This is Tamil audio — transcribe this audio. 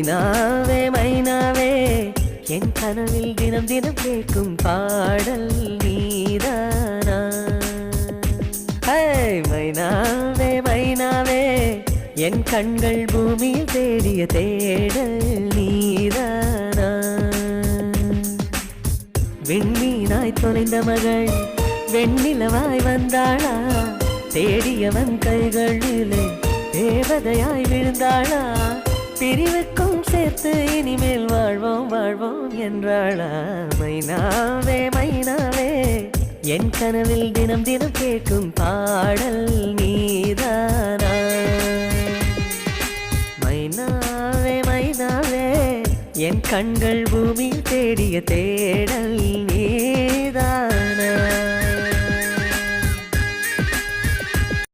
மைனாவே மைனாவே என் கனவில் தினம் தினம் கேட்கும் பாடல் நீதானா மைனாவே மைனாவே என் கண்கள் பூமியில் தேடிய தேடல் நீதானா விண்மீனாய் தொலைந்த மகள் வெண்ணிலவாய் வந்தாளா தேடியவன் கைகளிலே தேவதையாய் விழுந்தாளா பிரிவுக்கும் சேர்த்து இனிமேல் வாழ்வோம் வாழ்வோம் என்றாளா மைனாவே மைனாவே என் கனவில் தினம் தினம் கேட்கும் பாடல் நீதானா மைனாவே மைனாவே என் கண்கள் பூமி தேடிய தேடல் நீதான்